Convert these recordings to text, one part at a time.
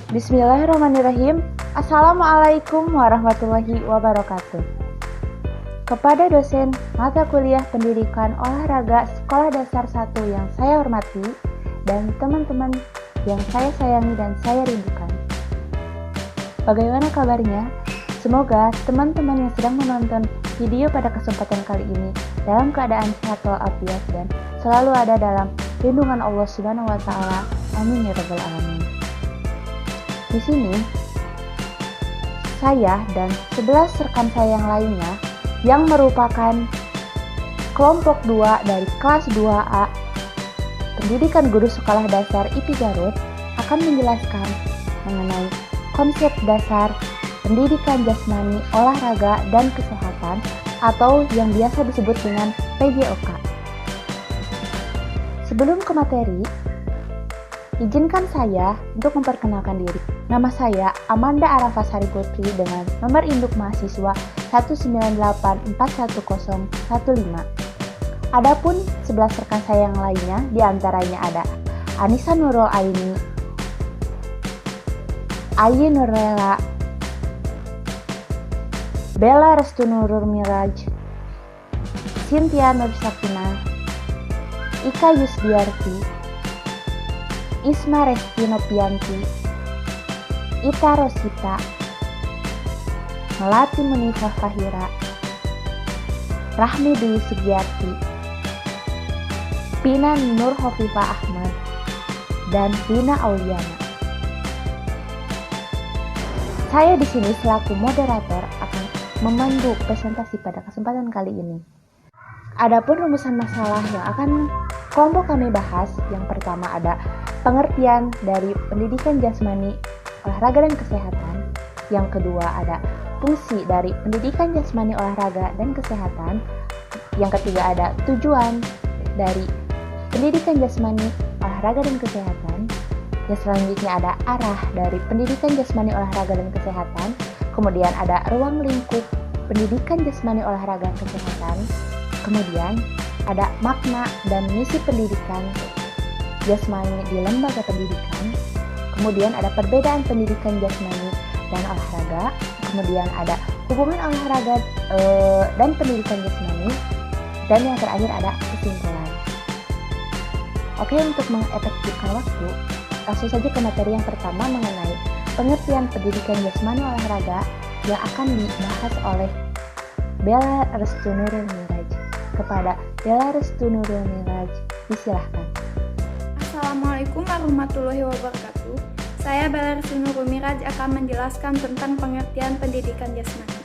Bismillahirrahmanirrahim. Assalamualaikum warahmatullahi wabarakatuh. Kepada dosen mata kuliah pendidikan olahraga Sekolah Dasar 1 yang saya hormati dan teman-teman yang saya sayangi dan saya rindukan. Bagaimana kabarnya? Semoga teman-teman yang sedang menonton video pada kesempatan kali ini dalam keadaan sehat walafiat dan selalu ada dalam lindungan Allah Subhanahu wa taala. Amin ya rabbal alamin. Di sini saya dan 11 rekan saya yang lainnya yang merupakan kelompok 2 dari kelas 2A Pendidikan Guru Sekolah Dasar IP Garut akan menjelaskan mengenai konsep dasar pendidikan jasmani, olahraga, dan kesehatan atau yang biasa disebut dengan PJOK. Sebelum ke materi, izinkan saya untuk memperkenalkan diri. Nama saya Amanda Arafasari Putri dengan nomor induk mahasiswa 198411015. Adapun 11 rekan saya yang lainnya diantaranya ada Anissa Nurul Aini, Ayi Nurlela, Bella Restu Nurul Miraj, Cynthia Nur Sakina, Ika Yusdiarti, Isma Resti Nopianti, Ita Rosita, Melati Munifah Fahira, Rahmi Dwi Sugiarti, Pina Nur Hovifah Ahmad, dan Rina Auliana. Saya di sini selaku moderator akan memandu presentasi pada kesempatan kali ini. Adapun rumusan masalah yang akan kelompok kami bahas, yang pertama ada pengertian dari pendidikan jasmani, olahraga, dan kesehatan. Yang kedua ada fungsi dari pendidikan jasmani, olahraga, dan kesehatan. Yang ketiga ada tujuan dari pendidikan jasmani, olahraga, dan kesehatan. Yang selanjutnya ada arah dari pendidikan jasmani, olahraga, dan kesehatan. Kemudian ada ruang lingkup pendidikan jasmani, olahraga, kesehatan. Kemudian ada makna dan misi pendidikan jasmani di lembaga pendidikan. Kemudian ada perbedaan pendidikan jasmani dan olahraga. Kemudian ada hubungan olahraga dan pendidikan jasmani. Dan yang terakhir ada kesimpulan. Oke, untuk mengefektifkan waktu, langsung saja ke materi yang pertama mengenai pengertian pendidikan jasmani olahraga yang akan dibahas oleh Bella Restu Nurul Miraj. Kepada Bella Restu Nurul Miraj, disilahkan. Assalamualaikum warahmatullahi wabarakatuh. Saya Bella Restu Nurul Miraj akan menjelaskan tentang pengertian pendidikan jasmani.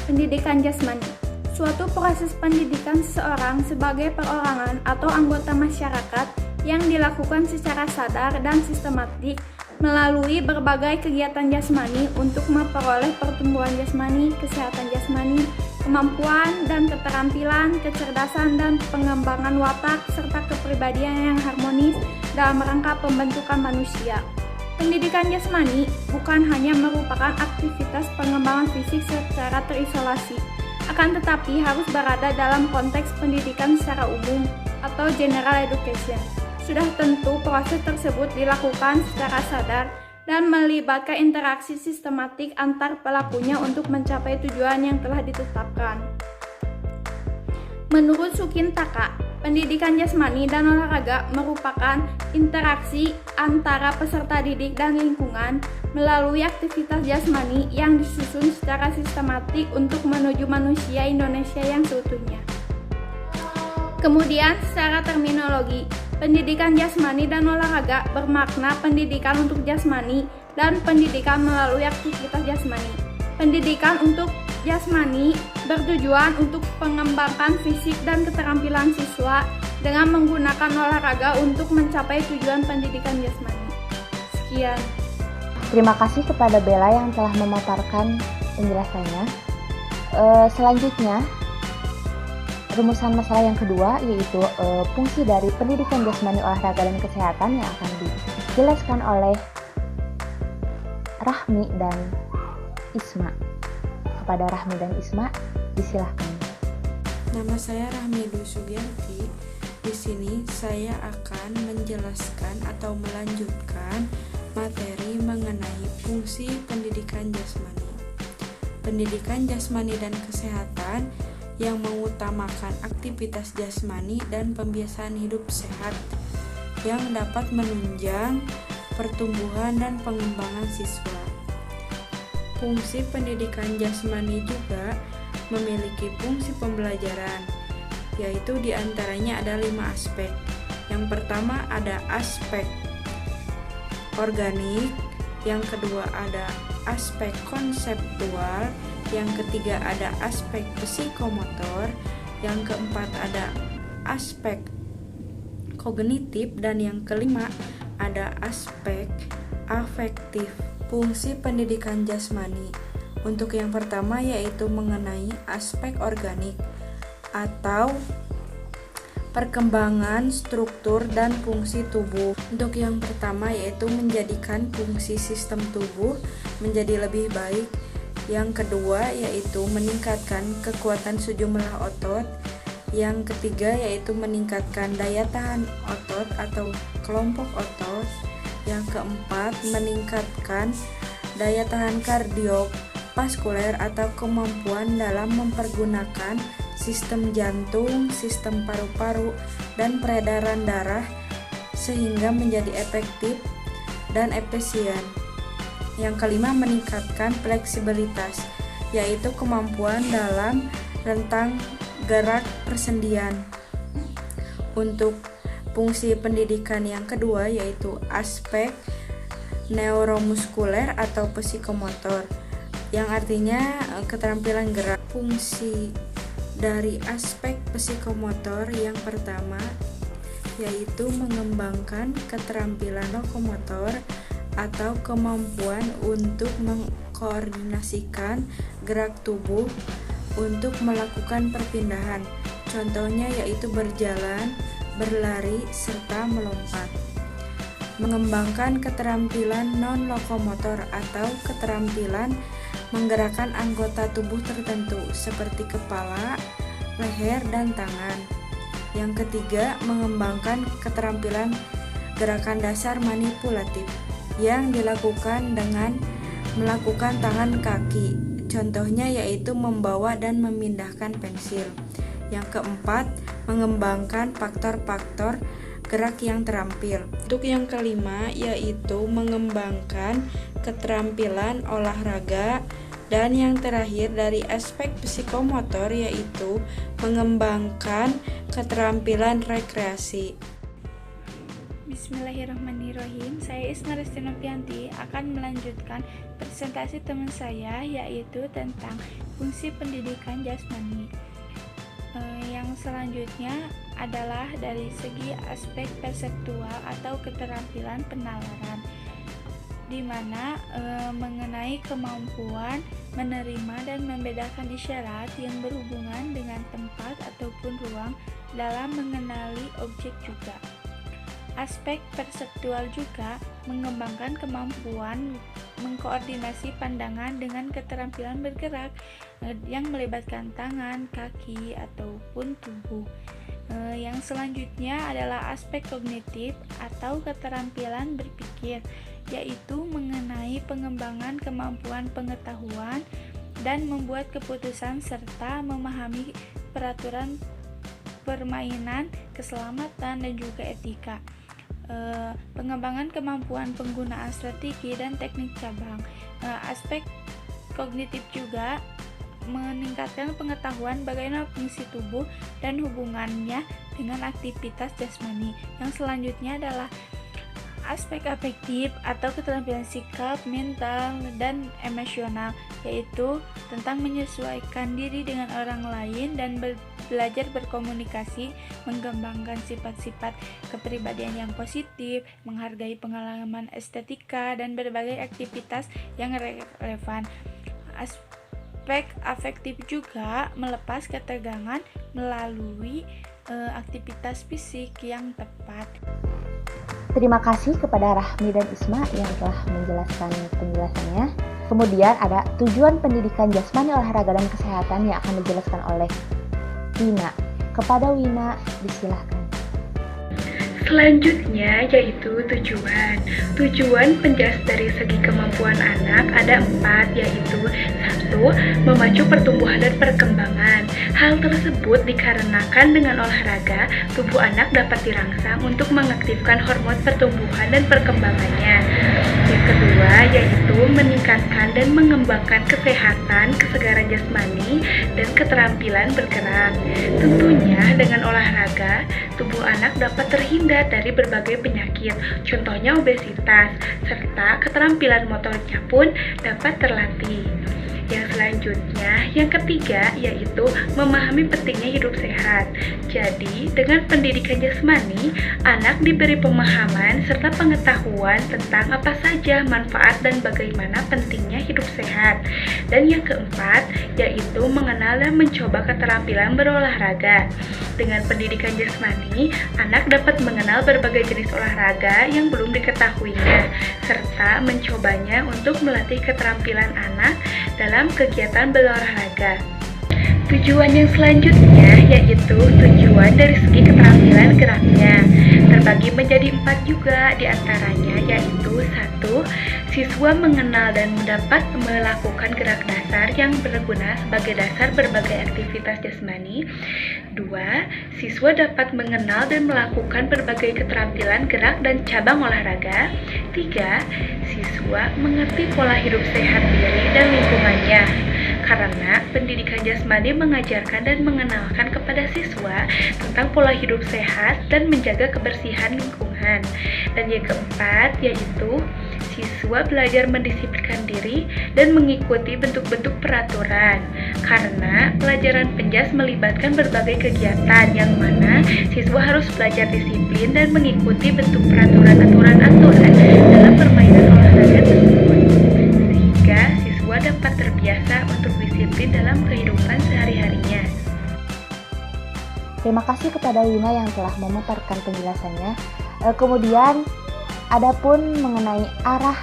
Pendidikan jasmani, suatu proses pendidikan seseorang sebagai perorangan atau anggota masyarakat yang dilakukan secara sadar dan sistematik melalui berbagai kegiatan jasmani untuk memperoleh pertumbuhan jasmani, kesehatan jasmani, kemampuan dan keterampilan, kecerdasan dan pengembangan watak, serta kepribadian yang harmonis dalam rangka pembentukan manusia. Pendidikan jasmani bukan hanya merupakan aktivitas pengembangan fisik secara terisolasi, akan tetapi harus berada dalam konteks pendidikan secara umum atau general education. Sudah tentu proses tersebut dilakukan secara sadar dan melibatkan interaksi sistematik antar pelakunya untuk mencapai tujuan yang telah ditetapkan. Menurut Sukintaka, pendidikan jasmani dan olahraga merupakan interaksi antara peserta didik dan lingkungan melalui aktivitas jasmani yang disusun secara sistematik untuk menuju manusia Indonesia yang seutuhnya. Kemudian, secara terminologi, pendidikan jasmani dan olahraga bermakna pendidikan untuk jasmani dan pendidikan melalui aktivitas jasmani. Pendidikan untuk jasmani bertujuan untuk pengembangan fisik dan keterampilan siswa dengan menggunakan olahraga untuk mencapai tujuan pendidikan jasmani. Sekian. Terima kasih kepada Bella yang telah memaparkan penjelasannya. Selanjutnya, rumusan masalah yang kedua yaitu fungsi dari pendidikan jasmani, olahraga, dan kesehatan yang akan dijelaskan oleh Rahmi dan Isma. Kepada Rahmi dan Isma, disilahkan. Nama saya Rahmi Dwi Sugiarti. Di sini saya akan menjelaskan atau melanjutkan materi mengenai fungsi pendidikan jasmani. Pendidikan jasmani dan kesehatan yang mengutamakan aktivitas jasmani dan pembiasaan hidup sehat yang dapat menunjang pertumbuhan dan pengembangan siswa. Fungsi pendidikan jasmani juga memiliki fungsi pembelajaran, yaitu diantaranya ada 5 aspek. Yang pertama ada aspek organik, yang kedua ada aspek konseptual, yang ketiga ada aspek psikomotor, yang keempat ada aspek kognitif, dan yang kelima ada aspek afektif. Fungsi pendidikan jasmani untuk yang pertama yaitu mengenai aspek organik atau perkembangan struktur dan fungsi tubuh. Untuk yang pertama yaitu menjadikan fungsi sistem tubuh menjadi lebih baik. Yang kedua yaitu meningkatkan kekuatan sejumlah otot. Yang ketiga yaitu meningkatkan daya tahan otot atau kelompok otot. Yang keempat meningkatkan daya tahan kardiovaskuler atau kemampuan dalam mempergunakan sistem jantung, sistem paru-paru, dan peredaran darah sehingga menjadi efektif dan efisien. Yang kelima meningkatkan fleksibilitas, yaitu kemampuan dalam rentang gerak persendian. Untuk fungsi pendidikan yang kedua yaitu aspek neuromuskuler atau psikomotor, yang artinya keterampilan gerak. Fungsi dari aspek psikomotor yang pertama yaitu mengembangkan keterampilan lokomotor atau kemampuan untuk mengkoordinasikan gerak tubuh untuk melakukan perpindahan. Contohnya yaitu berjalan, berlari, serta melompat. Mengembangkan keterampilan non-lokomotor atau keterampilan menggerakkan anggota tubuh tertentu seperti kepala, leher, dan tangan. Yang ketiga, mengembangkan keterampilan gerakan dasar manipulatif yang dilakukan dengan melakukan tangan kaki. Contohnya yaitu membawa dan memindahkan pensil. Yang keempat, mengembangkan faktor-faktor gerak yang terampil. Untuk yang kelima yaitu mengembangkan keterampilan olahraga, dan yang terakhir dari aspek psikomotor yaitu mengembangkan keterampilan rekreasi. Bismillahirrahmanirrahim. Saya Isma Restinopianti akan melanjutkan presentasi teman saya yaitu tentang fungsi pendidikan jasmani. Yang selanjutnya adalah dari segi aspek perseptual atau keterampilan penalaran, di mana mengenai kemampuan menerima dan membedakan isyarat yang berhubungan dengan tempat ataupun ruang dalam mengenali objek juga. Aspek perseptual juga mengembangkan kemampuan mengkoordinasi pandangan dengan keterampilan bergerak yang melibatkan tangan, kaki, ataupun tubuh. Yang selanjutnya adalah aspek kognitif atau keterampilan berpikir, yaitu mengenai pengembangan kemampuan pengetahuan dan membuat keputusan serta memahami peraturan permainan, keselamatan, dan juga etika. Pengembangan kemampuan penggunaan strategi dan teknik cabang. Aspek kognitif juga meningkatkan pengetahuan bagaimana fungsi tubuh dan hubungannya dengan aktivitas jasmani. Yang selanjutnya adalah aspek afektif atau keterampilan sikap, mental, dan emosional, yaitu tentang menyesuaikan diri dengan orang lain dan belajar berkomunikasi, mengembangkan sifat-sifat kepribadian yang positif, menghargai pengalaman estetika, dan berbagai aktivitas yang relevan. Aspek afektif juga melepas ketegangan melalui aktivitas fisik yang tepat. Terima kasih kepada Rahmi dan Isma yang telah menjelaskan penjelasannya. Kemudian ada tujuan pendidikan jasmani, olahraga, dan kesehatan yang akan dijelaskan oleh Wina. Kepada Wina, disilahkan. Selanjutnya yaitu tujuan. Tujuan penjas dari segi kemampuan anak ada 4, yaitu 1. Memacu pertumbuhan dan perkembangan. Hal tersebut dikarenakan dengan olahraga, tubuh anak dapat dirangsang untuk mengaktifkan hormon pertumbuhan dan perkembangannya. Yang kedua yaitu meningkatkan dan mengembangkan kesehatan, kesegaran jasmani, dan keterampilan bergerak. Tentunya dengan olahraga, tubuh anak dapat terhindar dari berbagai penyakit, contohnya obesitas, serta keterampilan motoriknya pun dapat terlatih. Yang selanjutnya, yang ketiga, yaitu memahami pentingnya hidup sehat. Jadi, dengan pendidikan jasmani, anak diberi pemahaman serta pengetahuan tentang apa saja manfaat dan bagaimana pentingnya hidup sehat. Dan yang keempat, yaitu mengenal dan mencoba keterampilan berolahraga. Dengan pendidikan jasmani, anak dapat mengenal berbagai jenis olahraga yang belum diketahuinya, serta mencobanya untuk melatih keterampilan anak dalam kegiatan berolahraga. Tujuan yang selanjutnya yaitu tujuan dari segi keterampilan geraknya. Terbagi menjadi 4 juga, diantaranya yaitu 1. Siswa mengenal dan dapat melakukan gerak dasar yang berguna sebagai dasar berbagai aktivitas jasmani. 2. Siswa dapat mengenal dan melakukan berbagai keterampilan gerak dan cabang olahraga. 3. Siswa mengerti pola hidup sehat diri dan lingkungannya. Karena pendidikan jasmani mengajarkan dan mengenalkan kepada siswa tentang pola hidup sehat dan menjaga kebersihan lingkungan. Dan yang keempat yaitu siswa belajar mendisiplinkan diri dan mengikuti bentuk-bentuk peraturan. Karena pelajaran penjas melibatkan berbagai kegiatan yang mana siswa harus belajar disiplin dan mengikuti bentuk peraturan-aturan dalam permainan olahraga tersebut. Sehingga siswa dapat terbiasa untuk disiplin dalam kehidupan sehari-harinya. Terima kasih kepada Wina yang telah memaparkan penjelasannya. Kemudian, adapun mengenai arah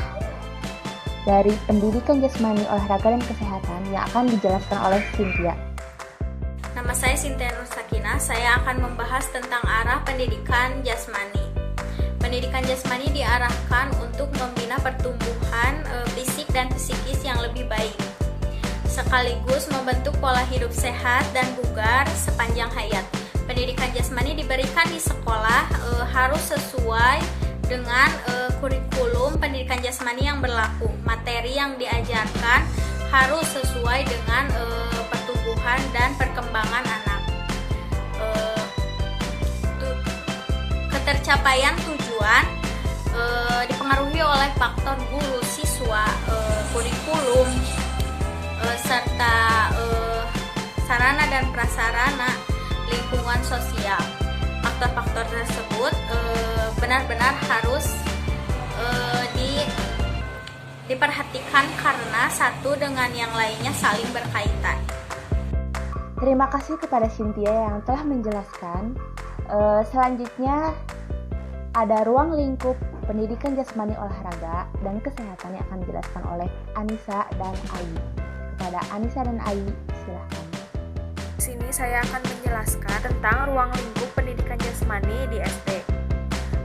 dari pendidikan jasmani, olahraga, dan kesehatan yang akan dijelaskan oleh Cynthia. Nama saya Cynthia Nur Sakinah. Saya akan membahas tentang arah pendidikan jasmani. Pendidikan jasmani diarahkan untuk membina pertumbuhan fisik dan psikis yang lebih baik, sekaligus membentuk pola hidup sehat dan bugar sepanjang hayat. Pendidikan jasmani diberikan di sekolah harus sesuai dengan kurikulum pendidikan jasmani yang berlaku. Materi yang diajarkan harus sesuai dengan pertumbuhan dan perkembangan anak. Ketercapaian tujuan dipengaruhi oleh faktor guru, siswa, kurikulum, serta sarana dan prasarana lingkungan sosial. Faktor-faktor tersebut benar-benar harus diperhatikan karena satu dengan yang lainnya saling berkaitan. Terima kasih kepada Cynthia yang telah menjelaskan. Selanjutnya ada ruang lingkup pendidikan jasmani, olahraga, dan kesehatan yang akan dijelaskan oleh Anissa dan Ai. Kepada Anissa dan Ai, silahkan. Di sini saya akan menjelaskan tentang ruang lingkup pendidikan jasmani di SD.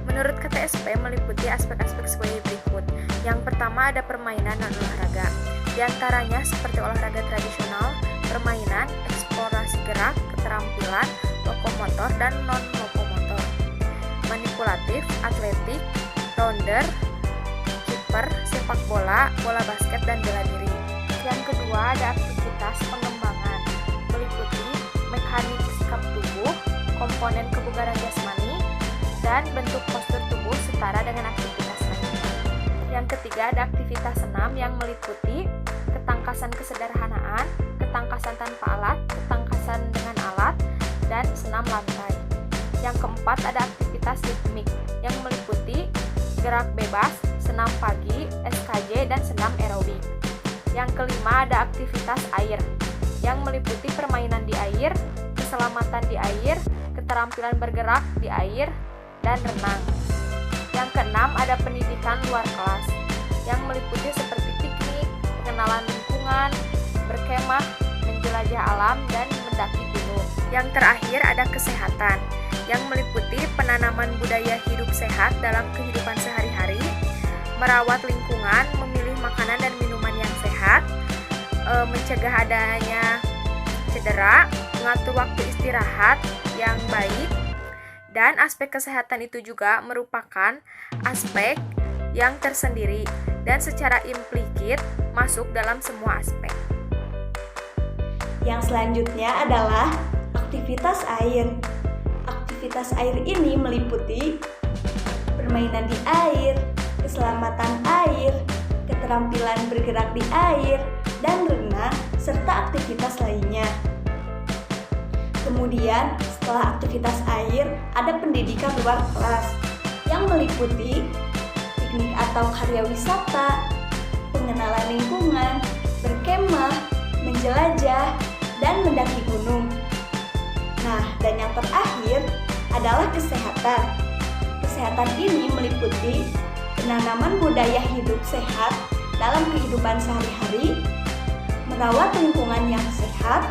Menurut KTSP meliputi aspek-aspek sebagai berikut. Yang pertama ada permainan dan olahraga. Di antaranya seperti olahraga tradisional, permainan, eksplorasi gerak, keterampilan, lokomotor dan non-lokomotor, manipulatif, atletik, rounder, kiper, sepak bola, bola basket, dan bela diri. Yang kedua ada aktivitas pengembangan, meliputi mekanik sikap tubuh, komponen kebugaran jasmani, dan bentuk postur tubuh setara dengan aktivitas lain. Yang ketiga ada aktivitas senam yang meliputi ketangkasan kesederhanaan, ketangkasan tanpa alat, ketangkasan dengan alat, dan senam lantai. Yang keempat ada aktivitas ritmik yang meliputi gerak bebas, senam pagi, SKJ, dan senam aerobik. Yang kelima ada aktivitas air yang meliputi permainan di air, keselamatan di air, keterampilan bergerak di air, dan renang. Yang keenam ada pendidikan luar kelas yang meliputi seperti piknik, pengenalan lingkungan, berkemah, menjelajah alam, dan mendaki gunung. Yang terakhir ada kesehatan yang meliputi penanaman budaya hidup sehat dalam kehidupan sehari-hari, merawat lingkungan, memilih makanan dan minuman yang sehat, mencegah adanya cedera, mengatur waktu istirahat yang baik, dan aspek kesehatan itu juga merupakan aspek yang tersendiri dan secara implikit masuk dalam semua aspek. Yang selanjutnya adalah aktivitas air. Aktivitas air ini meliputi permainan di air, keselamatan air, keterampilan bergerak di air, dan renang, serta aktivitas lainnya. Kemudian, setelah aktivitas air, ada pendidikan luar kelas yang meliputi piknik atau karya wisata, pengenalan lingkungan, berkemah, menjelajah, dan mendaki gunung. Nah, dan yang terakhir adalah kesehatan. Kesehatan ini meliputi penanaman budaya hidup sehat dalam kehidupan sehari-hari, merawat lingkungan yang sehat,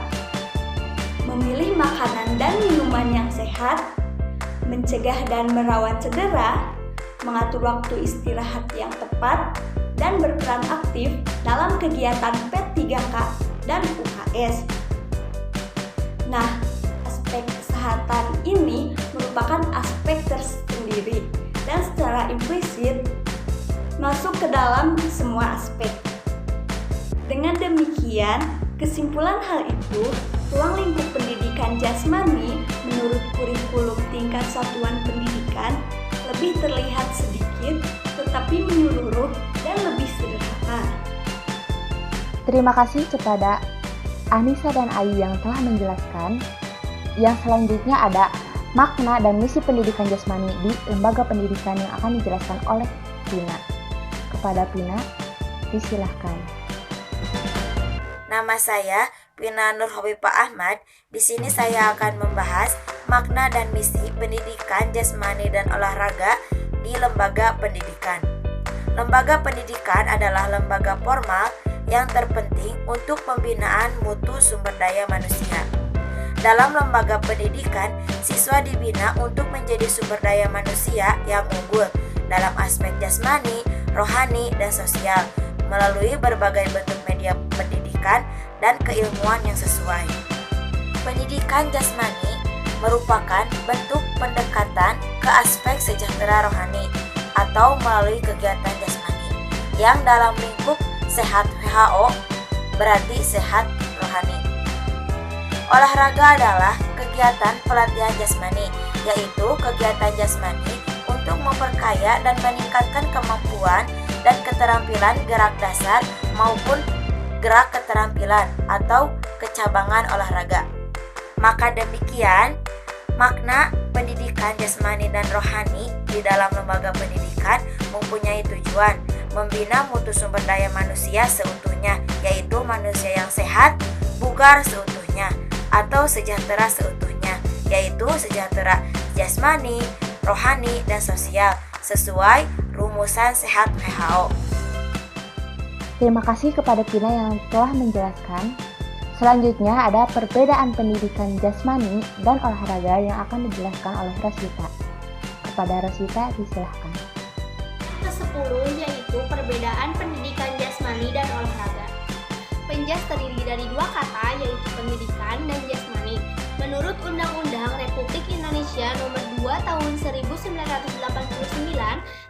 memilih makanan dan minuman yang sehat, mencegah dan merawat cedera, mengatur waktu istirahat yang tepat, dan berperan aktif dalam kegiatan P3K dan UKS. Nah, aspek kesehatan ini merupakan aspek tersendiri dan secara implisit masuk ke dalam semua aspek. Dengan demikian, kesimpulan hal itu, ruang lingkup pendidikan jasmani menurut kurikulum tingkat satuan pendidikan lebih terlihat sedikit tetapi menyeluruh dan lebih sederhana. Terima kasih kepada Anissa dan Ayu yang telah menjelaskan. Yang selanjutnya ada makna dan misi pendidikan jasmani di lembaga pendidikan yang akan dijelaskan oleh Pina. Kepada Pina, disilahkan. Nama saya Pina Nur Hobipah Ahmad. Di sini saya akan membahas makna dan misi pendidikan jasmani dan olahraga di lembaga pendidikan. Lembaga pendidikan adalah lembaga formal yang terpenting untuk pembinaan mutu sumber daya manusia. Dalam lembaga pendidikan, siswa dibina untuk menjadi sumber daya manusia yang unggul dalam aspek jasmani, rohani, dan sosial melalui berbagai bentuk media pendidikan dan keilmuan yang sesuai. Pendidikan jasmani merupakan bentuk pendekatan ke aspek sejahtera rohani atau melalui kegiatan jasmani yang dalam lingkup sehat WHO berarti sehat rohani. Olahraga adalah kegiatan pelatihan jasmani, yaitu kegiatan jasmani untuk memperkaya dan meningkatkan kemampuan dan keterampilan gerak dasar maupun gerak keterampilan atau kecabangan olahraga. Maka demikian, makna pendidikan jasmani dan rohani di dalam lembaga pendidikan mempunyai tujuan membina mutu sumber daya manusia seutuhnya, yaitu manusia yang sehat, bugar seutuhnya, atau sejahtera seutuhnya, yaitu sejahtera jasmani, rohani, dan sosial, sesuai rumusan sehat WHO. Terima kasih kepada Pina yang telah menjelaskan. Selanjutnya ada perbedaan pendidikan jasmani dan olahraga yang akan dijelaskan oleh Rosita. Kepada Rosita, disilahkan. Ke-10 yaitu perbedaan pendidikan jasmani dan olahraga. Penjas terdiri dari dua kata yaitu pendidikan dan jasmani. Menurut Undang-Undang Republik Indonesia Nomor 2 Tahun 1989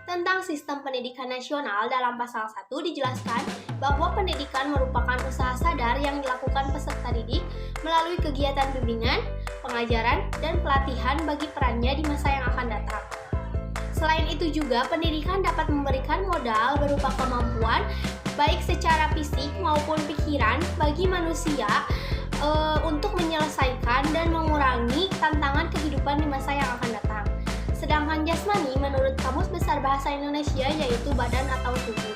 tentang Sistem Pendidikan Nasional, dalam pasal 1 dijelaskan bahwa pendidikan merupakan usaha sadar yang dilakukan peserta didik melalui kegiatan bimbingan, pengajaran, dan pelatihan bagi perannya di masa yang akan datang. Selain itu juga, pendidikan dapat memberikan modal berupa kemampuan baik secara fisik maupun pikiran bagi manusia untuk menyelesaikan dan mengurangi tantangan kehidupan di masa yang akan datang. Sedangkan jasmani menurut Kamus Besar Bahasa Indonesia yaitu badan atau tubuh.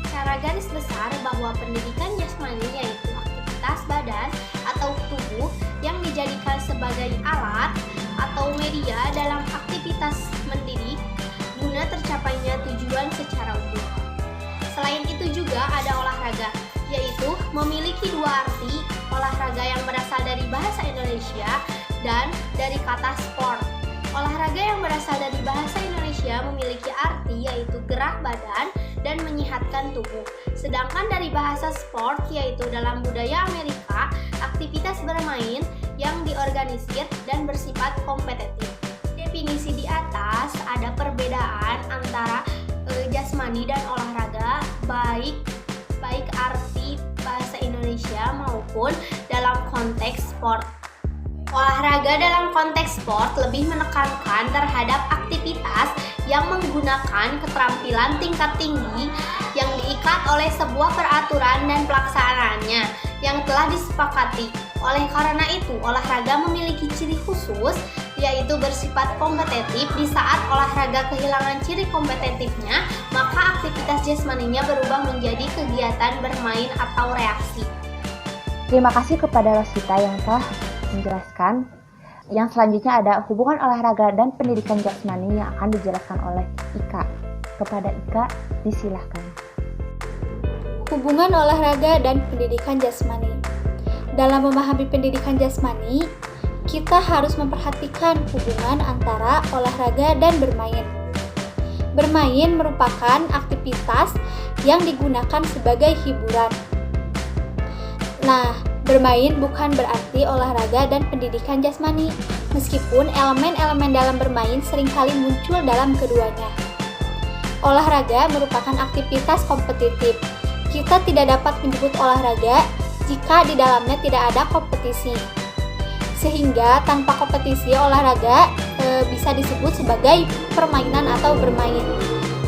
Secara garis besar bahwa pendidikan jasmani yaitu aktivitas badan atau tubuh yang dijadikan sebagai alat atau media dalam aktivitas mendidik guna tercapainya tujuan secara utuh. Selain itu juga ada olahraga, yaitu memiliki dua arti, olahraga yang berasal dari bahasa Indonesia dan dari kata sport. Olahraga yang berasal dari bahasa Indonesia yaitu gerak badan dan menyehatkan tubuh. Sedangkan dari bahasa sport, yaitu dalam budaya Amerika, aktivitas bermain yang diorganisir dan bersifat kompetitif. Definisi di atas ada perbedaan antara jasmani dan olahraga, baik arti bahasa Indonesia maupun dalam konteks sport. Olahraga dalam konteks sport lebih menekankan terhadap aktivitas yang menggunakan keterampilan tingkat tinggi yang diikat oleh sebuah peraturan dan pelaksanaannya yang telah disepakati. Oleh karena itu, olahraga memiliki ciri khusus, yaitu bersifat kompetitif. Di saat olahraga kehilangan ciri kompetitifnya, maka aktivitas jasmaninya berubah menjadi kegiatan bermain atau reaksi. Terima kasih kepada Rosita yang telah menjelaskan. Yang selanjutnya ada hubungan olahraga dan pendidikan jasmani yang akan dijelaskan oleh Ika. Kepada Ika, disilahkan. Hubungan olahraga dan pendidikan jasmani. Dalam memahami pendidikan jasmani, kita harus memperhatikan hubungan antara olahraga dan bermain. Bermain merupakan aktivitas yang digunakan sebagai hiburan. Nah, bermain bukan berarti olahraga dan pendidikan jasmani, meskipun elemen-elemen dalam bermain seringkali muncul dalam keduanya. Olahraga merupakan aktivitas kompetitif. Kita tidak dapat menyebut olahraga jika di dalamnya tidak ada kompetisi. Sehingga tanpa kompetisi olahraga bisa disebut sebagai permainan atau bermain.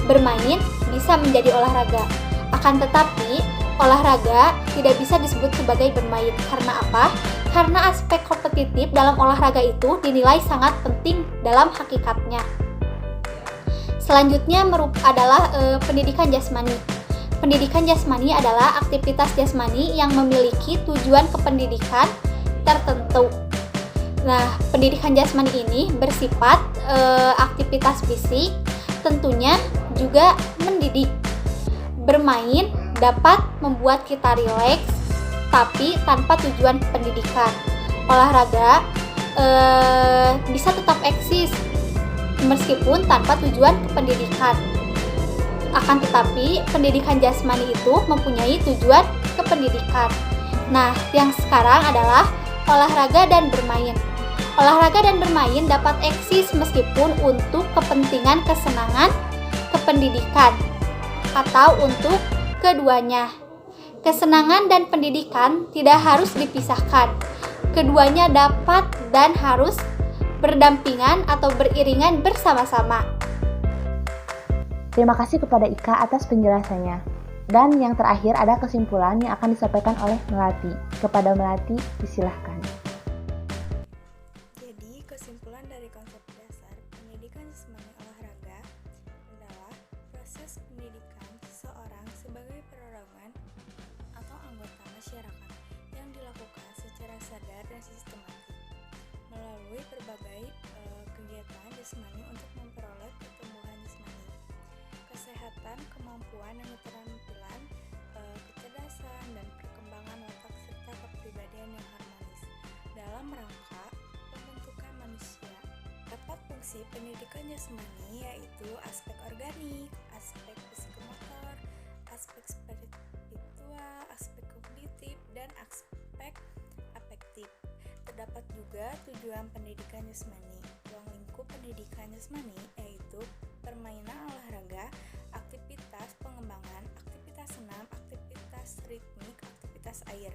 Bermain bisa menjadi olahraga. Akan tetapi, olahraga tidak bisa disebut sebagai bermain. Karena apa? Karena aspek kompetitif dalam olahraga itu dinilai sangat penting dalam hakikatnya. Selanjutnya adalah pendidikan jasmani. Pendidikan jasmani adalah aktivitas jasmani yang memiliki tujuan kependidikan tertentu. Nah, pendidikan jasmani ini bersifat aktivitas fisik, tentunya juga mendidik. Bermain dapat membuat kita rileks, tapi tanpa tujuan pendidikan. Olahraga bisa tetap eksis, meskipun tanpa tujuan kependidikan. Akan tetapi, pendidikan jasmani itu mempunyai tujuan kependidikan. Nah, yang sekarang adalah olahraga dan bermain. Olahraga dan bermain dapat eksis meskipun untuk kepentingan kesenangan, kependidikan, atau untuk keduanya. Kesenangan dan pendidikan tidak harus dipisahkan. Keduanya dapat dan harus berdampingan atau beriringan bersama-sama. Terima kasih kepada Ika atas penjelasannya. Dan yang terakhir ada kesimpulan yang akan disampaikan oleh Melati. Kepada Melati, disilahkan. Jadi, kesimpulan dari konsep dasar pendidikan jasmani olahraga adalah proses pendidikan seseorang sebagai perorangan atau anggota masyarakat yang dilakukan secara sadar dan sistematik melalui berbagai kegiatan jasmani untuk memperoleh pertumbuhan jasmani, kesehatan, kemampuan dan keterampilan, kecerdasan dan perkembangan otak serta kepribadian yang harmonis dalam rangka pembentukan manusia. Dapat fungsi pendidikan jasmani yaitu aspek organik, aspek psikomotor, aspek spiritual, aspek kognitif, dan aspek afektif. Terdapat juga tujuan pendidikan jasmani. Ruang lingkup pendidikan jasmani yaitu permainan olahraga, aktivitas pengembangan, aktivitas senam, aktivitas ritmik, aktivitas air,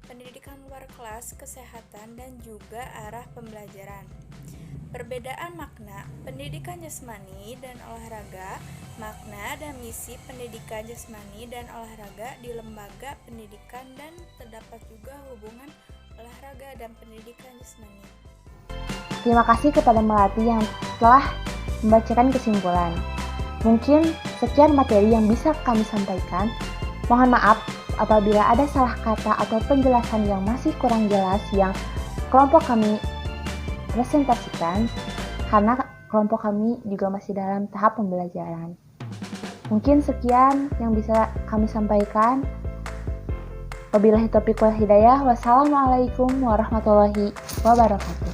pendidikan luar kelas, kesehatan, dan juga arah pembelajaran. Perbedaan makna pendidikan jasmani dan olahraga. Makna dan misi pendidikan jasmani dan olahraga di lembaga pendidikan, dan terdapat juga hubungan olahraga dan pendidikan jasmani. Terima kasih kepada Melati yang telah membacakan kesimpulan. Mungkin sekian materi yang bisa kami sampaikan. Mohon maaf apabila ada salah kata atau penjelasan yang masih kurang jelas yang kelompok kami presentasikan, karena kelompok kami juga masih dalam tahap pembelajaran. Mungkin sekian yang bisa kami sampaikan. Wabillahi taufiq wal hidayah. Wassalamualaikum warahmatullahi wabarakatuh.